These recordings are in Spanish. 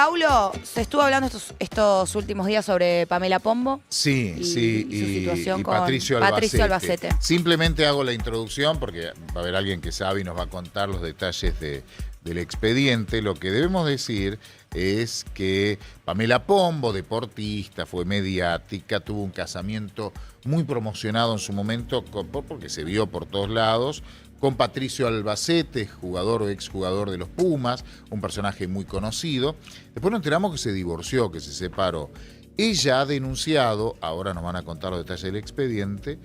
Paulo, se estuvo hablando estos últimos días sobre Pamela Pombo. Sí, y sí, su situación con Patricio Albacete. Simplemente hago la introducción porque va a haber alguien que sabe y nos va a contar los detalles del expediente. Lo que debemos decir es que Pamela Pombo, deportista, fue mediática, tuvo un casamiento muy promocionado en su momento porque se vio por todos lados, con Patricio Albacete, jugador o exjugador de los Pumas, un personaje muy conocido. Después nos enteramos que se divorció, que se separó. Ella ha denunciado, ahora nos van a contar los detalles del expediente,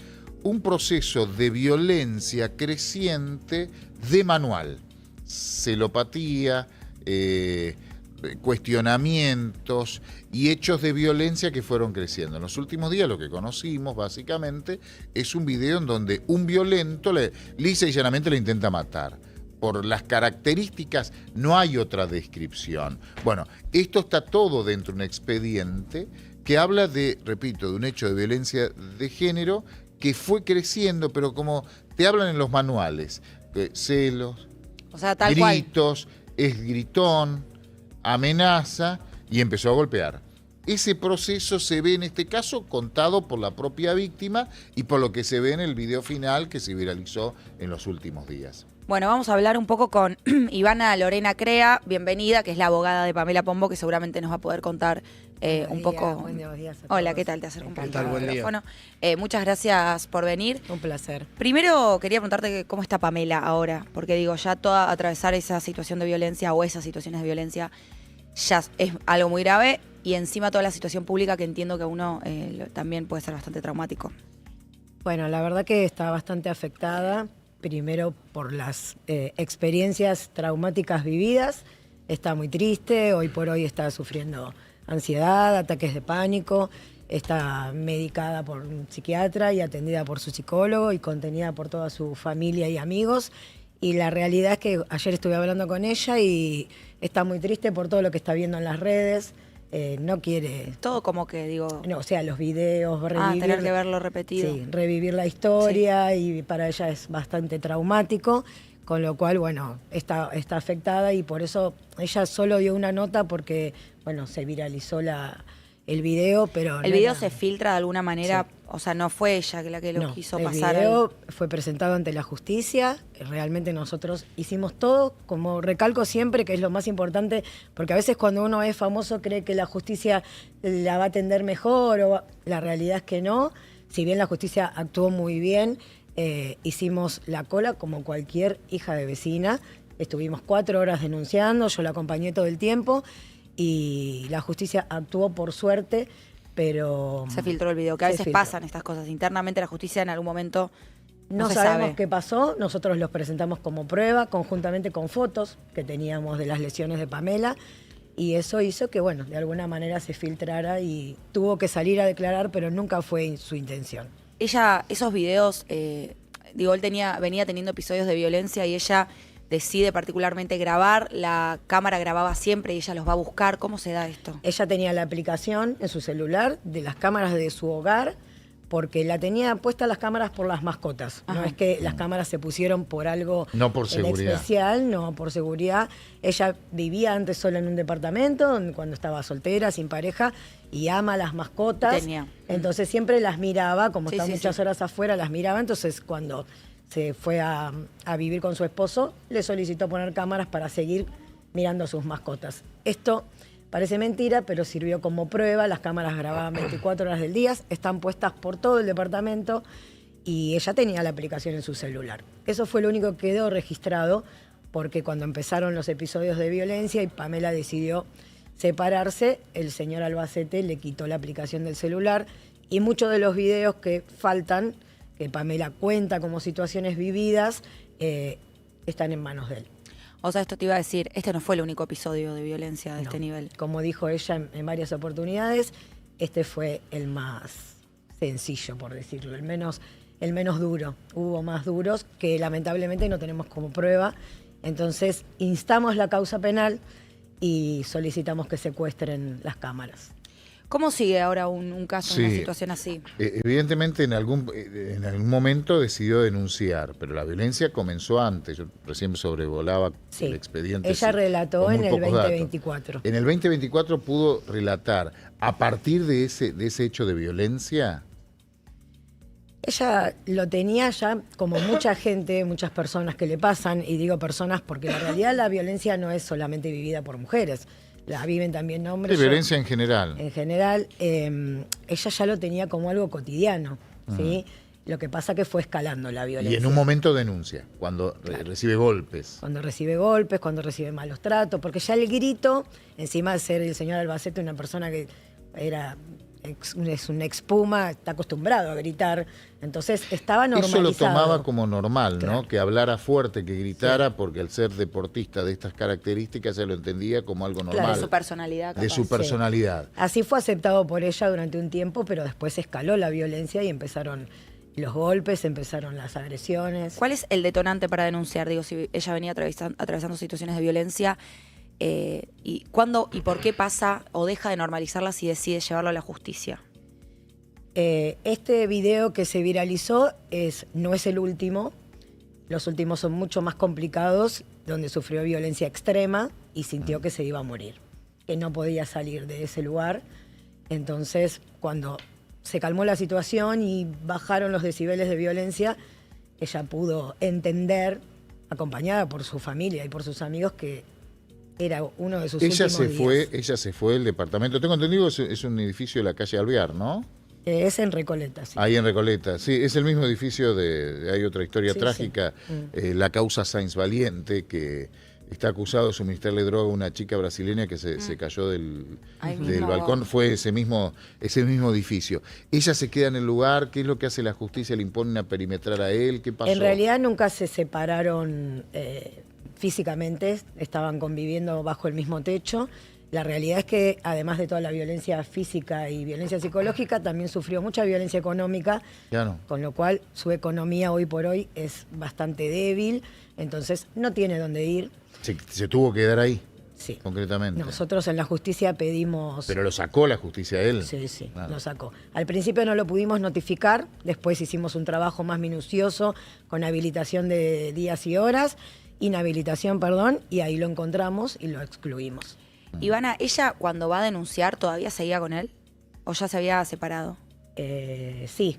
un proceso de violencia creciente de manual. Celopatía, cuestionamientos y hechos de violencia que fueron creciendo. En los últimos días lo que conocimos básicamente es un video en donde un violento lisa y llanamente le intenta matar. Por las características no hay otra descripción. Bueno, esto está todo dentro de un expediente que habla de, repito, de un hecho de violencia de género que fue creciendo, pero como te hablan en los manuales, celos, O sea, tal gritos, es gritón, amenaza y empezó a golpear. Ese proceso se ve en este caso contado por la propia víctima y por lo que se ve en el video final que se viralizó en los últimos días. Bueno, vamos a hablar un poco con Ivana Lorena Crea, bienvenida, que es la abogada de Pamela Pombo, que seguramente nos va a poder contar un poco. Buenos días a Hola, todos. ¿qué tal? Te acerco un poquito Encantada. al micrófono. Muchas gracias por venir. Un placer. Primero quería preguntarte cómo está Pamela ahora, porque digo, ya toda atravesar esa situación de violencia o esas situaciones de violencia ya es algo muy grave y encima toda la situación pública que entiendo que a uno también puede ser bastante traumático. Bueno, la verdad que está bastante afectada, primero por las experiencias traumáticas vividas. Está muy triste, hoy por hoy está sufriendo ansiedad, ataques de pánico, está medicada por un psiquiatra y atendida por su psicólogo y contenida por toda su familia y amigos. Y la realidad es que ayer estuve hablando con ella y está muy triste por todo lo que está viendo en las redes. No quiere... Todo como que, digo... No, o sea, los videos, revivir... tener que verlo repetido. Sí, revivir la historia y para ella es bastante traumático, con lo cual, bueno, está afectada y por eso ella solo dio una nota porque, bueno, se viralizó el video, pero... ¿El video se filtra de alguna manera? Sí. O sea, no fue ella la que lo quiso pasar. El video fue presentado ante la justicia. Realmente nosotros hicimos todo, como recalco siempre, que es lo más importante, porque a veces cuando uno es famoso cree que la justicia la va a atender mejor, la realidad es que no. Si bien la justicia actuó muy bien, hicimos la cola como cualquier hija de vecina. Estuvimos 4 horas denunciando, yo la acompañé todo el tiempo y la justicia actuó por suerte, pero... Se filtró el video, que a veces pasan estas cosas. Internamente la justicia en algún momento no sabemos qué pasó. Nosotros los presentamos como prueba, conjuntamente con fotos que teníamos de las lesiones de Pamela, y eso hizo que, bueno, de alguna manera se filtrara y tuvo que salir a declarar, pero nunca fue su intención. Ella, esos videos, digo, él venía teniendo episodios de violencia y ella decide particularmente grabar, la cámara grababa siempre y ella los va a buscar. ¿Cómo se da esto? Ella tenía la aplicación en su celular de las cámaras de su hogar, porque la tenía puesta las cámaras por las mascotas. Ajá. No es que las cámaras se pusieron por algo no por seguridad. Especial, no por seguridad. Ella vivía antes sola en un departamento, cuando estaba soltera, sin pareja, y ama las mascotas. Entonces siempre las miraba, como está muchas horas afuera, las miraba. Entonces cuando se fue a vivir con su esposo, le solicitó poner cámaras para seguir mirando a sus mascotas. Esto parece mentira, pero sirvió como prueba. Las cámaras grababan 24 horas del día, están puestas por todo el departamento y ella tenía la aplicación en su celular. Eso fue lo único que quedó registrado, porque cuando empezaron los episodios de violencia y Pamela decidió separarse, el señor Albacete le quitó la aplicación del celular y muchos de los videos que faltan, que Pamela cuenta como situaciones vividas, están en manos de él. O sea, esto te iba a decir, este no fue el único episodio de violencia de este nivel. Como dijo ella en varias oportunidades, este fue el más sencillo, por decirlo, el menos duro. Hubo más duros que lamentablemente no tenemos como prueba. Entonces, instamos la causa penal y solicitamos que secuestren las cámaras. ¿Cómo sigue ahora un caso, una situación así? Evidentemente en algún momento decidió denunciar, pero la violencia comenzó antes. Yo recién sobrevolaba el expediente. Ella relató en el 2024. En el 2024 pudo relatar a partir de ese hecho de violencia. Ella lo tenía ya, como mucha gente, muchas personas que le pasan, y digo personas porque en realidad la violencia no es solamente vivida por mujeres, la viven también hombres. De violencia en general. En general, ella ya lo tenía como algo cotidiano, ¿sí? Lo que pasa que fue escalando la violencia. Y en un momento denuncia, cuando recibe golpes. Cuando recibe golpes, cuando recibe malos tratos, porque ya el grito, encima de ser el señor Albacete una persona que es un expuma, está acostumbrado a gritar, entonces estaba normalizado. Eso lo tomaba como normal, ¿no? Que hablara fuerte, que gritara, porque al ser deportista de estas características se lo entendía como algo normal. Claro, de su personalidad. Capaz. De su personalidad. Así fue aceptado por ella durante un tiempo, pero después escaló la violencia y empezaron los golpes, empezaron las agresiones. ¿Cuál es el detonante para denunciar? Digo, si ella venía atravesando situaciones de violencia, ¿y cuándo y por qué pasa o deja de normalizarlas y decide llevarlo a la justicia? Este video que se viralizó no es el último. Los últimos son mucho más complicados, donde sufrió violencia extrema y sintió que se iba a morir, que no podía salir de ese lugar. Entonces, cuando se calmó la situación y bajaron los decibeles de violencia, ella pudo entender, acompañada por su familia y por sus amigos, que era uno de sus últimos días. Ella se fue del departamento. Tengo entendido que es un edificio de la calle Alvear, ¿no? Es en Recoleta, sí. Ahí en Recoleta, sí. Es el mismo edificio hay otra historia trágica, sí. La causa Sáenz Valiente, que está acusado de suministrarle droga a una chica brasileña que se cayó del balcón. Fue ese mismo edificio. Ella se queda en el lugar. ¿Qué es lo que hace la justicia? ¿Le imponen a perimetrar a él? ¿Qué pasó? En realidad nunca se separaron físicamente, estaban conviviendo bajo el mismo techo. La realidad es que, además de toda la violencia física y violencia psicológica, también sufrió mucha violencia económica, con lo cual su economía hoy por hoy es bastante débil, entonces no tiene dónde ir. ¿Se tuvo que quedar ahí? Sí. Concretamente. Nosotros en la justicia pedimos... ¿Pero lo sacó la justicia él? Sí, claro. Lo sacó. Al principio no lo pudimos notificar, después hicimos un trabajo más minucioso con habilitación de días y horas, inhabilitación, perdón, y ahí lo encontramos y lo excluimos. Ivana, ¿ella cuando va a denunciar todavía seguía con él? ¿O ya se había separado? Sí,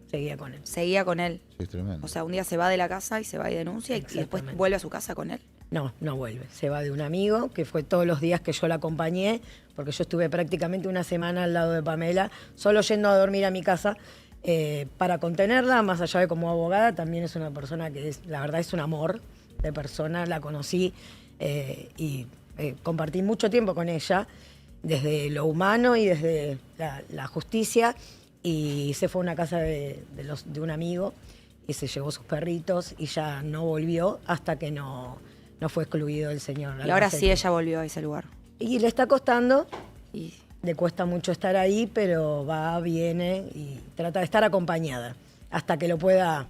seguía con él. Seguía con él. Es tremendo. O sea, un día se va de la casa y se va y denuncia y después vuelve a su casa con él. No, no vuelve. Se va de un amigo, que fue todos los días que yo la acompañé, porque yo estuve prácticamente una semana al lado de Pamela, solo yendo a dormir a mi casa, para contenerla, más allá de como abogada, también es una persona que la verdad es un amor de persona, la conocí y compartí mucho tiempo con ella, desde lo humano y desde la justicia, y se fue a una casa de un amigo y se llevó sus perritos y ya no volvió hasta que no fue excluido el señor. Y ahora sí ella volvió a ese lugar. Y le está costando, le cuesta mucho estar ahí, pero va, viene y trata de estar acompañada hasta que lo pueda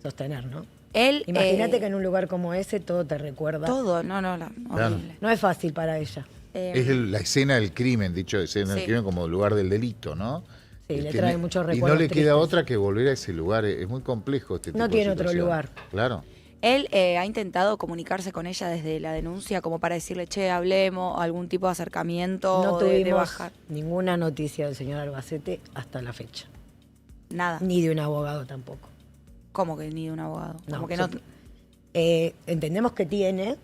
sostener, ¿no? Imagínate que en un lugar como ese todo te recuerda. Todo, horrible. No es fácil para ella. Es la escena del crimen, dicho escena del crimen como lugar del delito, ¿no? Sí, le trae muchos recuerdos. Y no le queda tristes. otra que volver a ese lugar. Es muy complejo este tipo de No tiene otro situación. lugar. Claro. Él ha intentado comunicarse con ella desde la denuncia como para decirle, che, hablemos, algún tipo de acercamiento. No de tuvimos bajar. ninguna noticia del señor Albacete hasta la fecha. Nada. Ni de un abogado tampoco. ¿Cómo que ni de un abogado? No, que no... entendemos que tiene,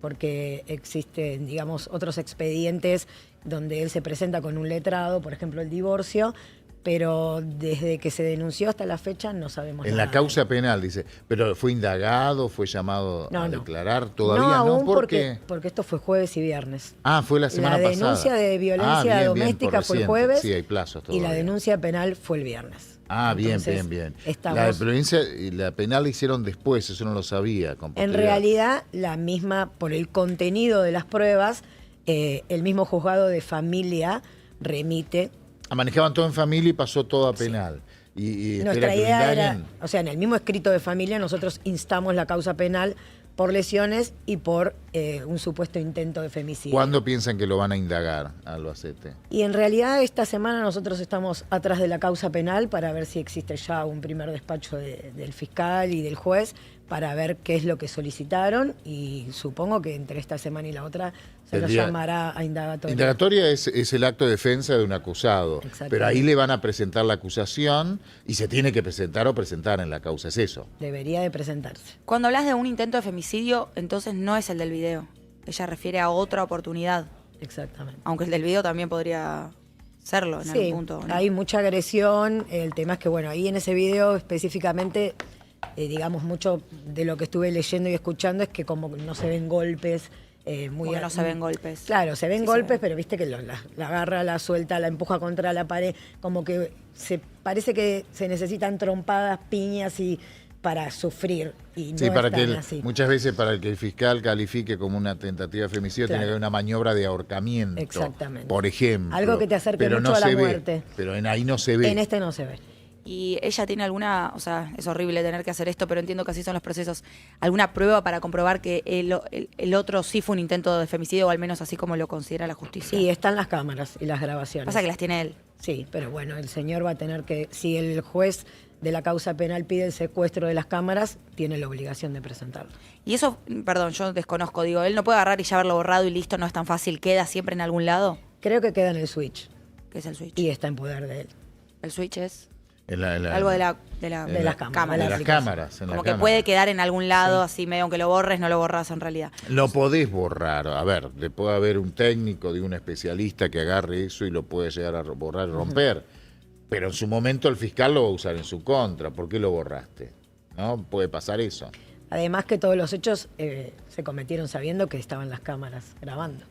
porque existen, digamos, otros expedientes donde él se presenta con un letrado, por ejemplo, el divorcio, pero desde que se denunció hasta la fecha no sabemos En nada. la causa penal, dice, pero fue indagado, fue llamado a declarar, todavía no. No, aún ¿por porque esto fue jueves y viernes. fue la semana pasada. La denuncia de violencia doméstica fue el jueves. Sí, hay plazos y todavía. la denuncia penal fue el viernes. Entonces, bien. Estamos... La violencia y la penal la hicieron después, eso no lo sabía. En realidad, la misma, por el contenido de las pruebas, el mismo juzgado de familia remite. Manejaban todo en familia y pasó todo a penal. Y nuestra idea era, o sea, en el mismo escrito de familia nosotros instamos la causa penal por lesiones y por un supuesto intento de femicidio. ¿Cuándo piensan que lo van a indagar a Albacete? Y en realidad esta semana nosotros estamos atrás de la causa penal para ver si existe ya un primer despacho del fiscal y del juez para ver qué es lo que solicitaron, y supongo que entre esta semana y la otra se lo llamará a indagatoria. Indagatoria es el acto de defensa de un acusado, pero ahí le van a presentar la acusación y se tiene que presentar o presentar en la causa, es eso. Debería de presentarse. Cuando hablas de un intento de femicidio, entonces no es el del video. Ella refiere a otra oportunidad. Exactamente. Aunque el del video también podría serlo en algún punto, ¿no? Hay mucha agresión. El tema es que, bueno, ahí en ese video específicamente, digamos, mucho de lo que estuve leyendo y escuchando es que como no se ven golpes. No se ven golpes. Claro, se ven golpes, pero viste que la agarra, la suelta, la empuja contra la pared. Como que parece que se necesitan trompadas, piñas y para sufrir. Y no para que así. muchas veces para que el fiscal califique como una tentativa de femicidio tiene que haber una maniobra de ahorcamiento. Exactamente. Por ejemplo. Algo que te acerque mucho a la muerte. Pero ahí no se ve. En este no se ve. Y ella tiene alguna, o sea, es horrible tener que hacer esto, pero entiendo que así son los procesos, alguna prueba para comprobar que el otro sí fue un intento de femicidio, o al menos así como lo considera la justicia. Sí, están las cámaras y las grabaciones. Pasa que las tiene él. Sí, pero bueno, el señor va a tener que, si el juez de la causa penal pide el secuestro de las cámaras, tiene la obligación de presentarlo. Y eso, perdón, yo desconozco, digo, él no puede agarrar y ya haberlo borrado y listo, no es tan fácil, ¿queda siempre en algún lado? Creo que queda en el switch. ¿Qué es el switch? Y está en poder de él. El switch es... De algo las cámaras. De las cámaras. Como que puede quedar en algún lado, así medio aunque lo borres, no lo borras en realidad. Lo podés borrar. A ver, le puede haber un técnico de un especialista que agarre eso y lo puede llegar a borrar y romper. Pero en su momento el fiscal lo va a usar en su contra. ¿Por qué lo borraste? ¿No? Puede pasar eso. Además que todos los hechos se cometieron sabiendo que estaban las cámaras grabando.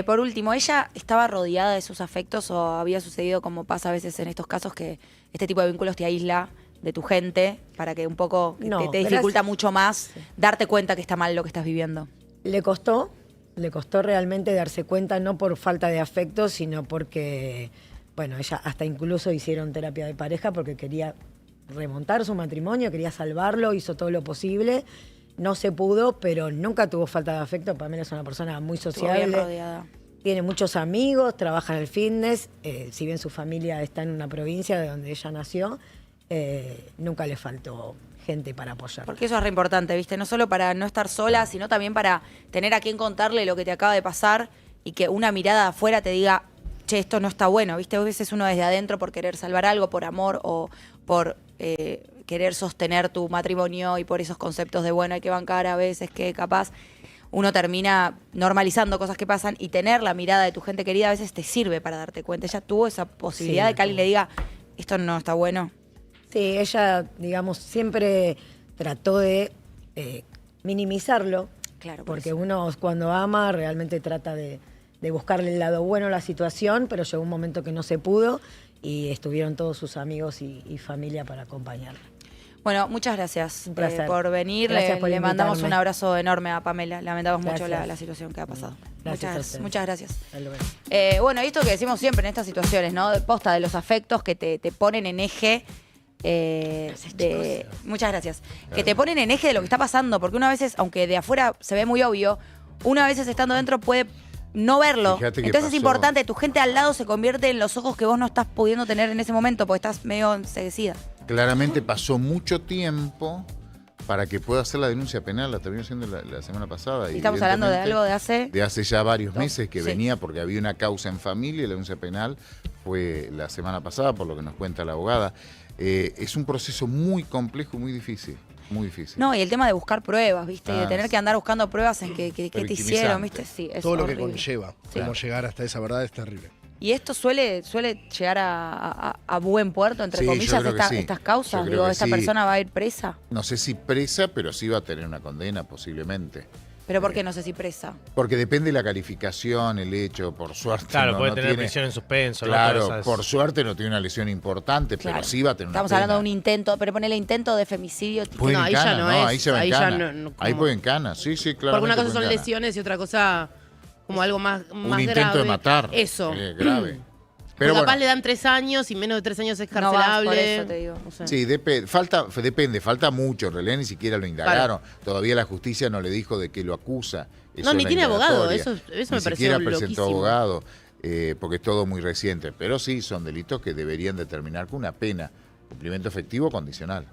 Por último, ¿ella estaba rodeada de sus afectos o había sucedido, como pasa a veces en estos casos, que este tipo de vínculos te aísla de tu gente para que un poco te dificulta mucho más darte cuenta que está mal lo que estás viviendo? Le costó realmente darse cuenta, no por falta de afecto, sino porque, bueno, ella hasta incluso hicieron terapia de pareja porque quería remontar su matrimonio, quería salvarlo, hizo todo lo posible. No se pudo, pero nunca tuvo falta de afecto. Pamela es una persona muy sociable. Bien rodeada. Tiene muchos amigos, trabaja en el fitness. Si bien su familia está en una provincia de donde ella nació, nunca le faltó gente para apoyar. Porque eso es re importante, ¿viste? No solo para no estar sola, sino también para tener a quien contarle lo que te acaba de pasar y que una mirada de afuera te diga, che, esto no está bueno, ¿viste? A veces uno desde adentro por querer salvar algo, por amor o por... querer sostener tu matrimonio y por esos conceptos de bueno hay que bancar a veces que capaz uno termina normalizando cosas que pasan y tener la mirada de tu gente querida a veces te sirve para darte cuenta. Ella tuvo esa posibilidad de que alguien le diga esto no está bueno. Sí, ella, digamos, siempre trató de minimizarlo. Claro, porque uno cuando ama realmente trata de buscarle el lado bueno a la situación, pero llegó un momento que no se pudo y estuvieron todos sus amigos y familia para acompañarla. Bueno, muchas gracias Un placer. Por venir. Gracias por le mandamos invitarme. un abrazo enorme a Pamela. Lamentamos mucho Gracias. la situación que ha pasado. Gracias Muchas gracias. Hasta luego. Bueno, y esto que decimos siempre en estas situaciones, ¿no? De posta de los afectos que te ponen en eje. Muchas gracias. Que te ponen en eje de lo que está pasando. Porque una veces, aunque de afuera se ve muy obvio, una a veces estando dentro puede no verlo. Entonces es importante, tu gente al lado se convierte en los ojos que vos no estás pudiendo tener en ese momento porque estás medio enseguecida. Claramente pasó mucho tiempo para que pueda hacer la denuncia penal, la terminó haciendo la semana pasada. Y estamos hablando de algo de hace... De hace ya varios meses que venía porque había una causa en familia y la denuncia penal fue la semana pasada, por lo que nos cuenta la abogada. Es un proceso muy complejo y muy difícil. Muy difícil. No, y el tema de buscar pruebas, ¿viste? Y de tener que andar buscando pruebas en que te hicieron, ¿viste? Sí, es todo lo horrible. que conlleva. Cómo llegar hasta esa verdad es terrible. ¿Y esto suele llegar a buen puerto, entre comillas, estas causas? Digo, ¿esta persona va a ir presa? No sé si presa, pero sí va a tener una condena posiblemente. ¿Pero por qué no sé si presa? Porque depende de la calificación, el hecho, por suerte. Claro, puede tener prisión en suspenso. Claro, por suerte no tiene una lesión importante, pero sí va a tener una Estamos hablando de un intento, pero ponele intento de femicidio. No, ahí ya no es. Ahí se va en cana. Ahí puede en cana, sí, claro. Porque una cosa son lesiones y otra cosa como algo más un intento grave. de matar. Eso. Grave. Pero capaz bueno, le dan 3 años y menos de 3 años es No va, carcelable. por eso te digo. O sea, sí, depende, falta mucho. En realidad ni siquiera lo indagaron. Todavía la justicia no le dijo de qué lo acusa. No, ni tiene abogado, eso me Ni pareció siquiera presentó loquísimo. abogado, porque es todo muy reciente. Pero sí, son delitos que deberían determinar con una pena, cumplimiento efectivo condicional.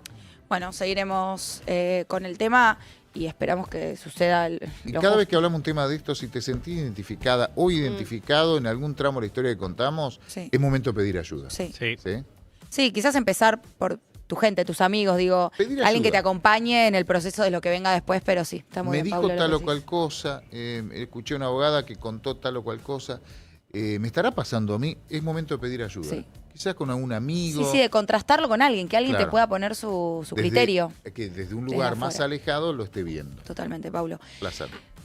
Bueno, seguiremos con el tema y esperamos que suceda. Y cada vez que hablamos un tema de esto, si te sentís identificada o identificado en algún tramo de la historia que contamos, Sí. es momento de pedir ayuda. Sí. Sí. ¿Sí? Sí, quizás empezar por tu gente, tus amigos, digo, Pedir alguien que ayuda. te acompañe en el proceso de lo que venga después, pero sí, está muy Me bien, dijo Paula, lo tal que o decís. cual cosa, escuché una abogada que contó tal o cual cosa. ¿Me estará pasando a mí? Es momento de pedir ayuda. Sí. Quizás con algún amigo. Sí, sí, de contrastarlo con alguien, que alguien te Claro. pueda poner su desde- criterio. Que desde un Desde lugar más afuera. alejado lo esté viendo. Totalmente, Paulo. Placer.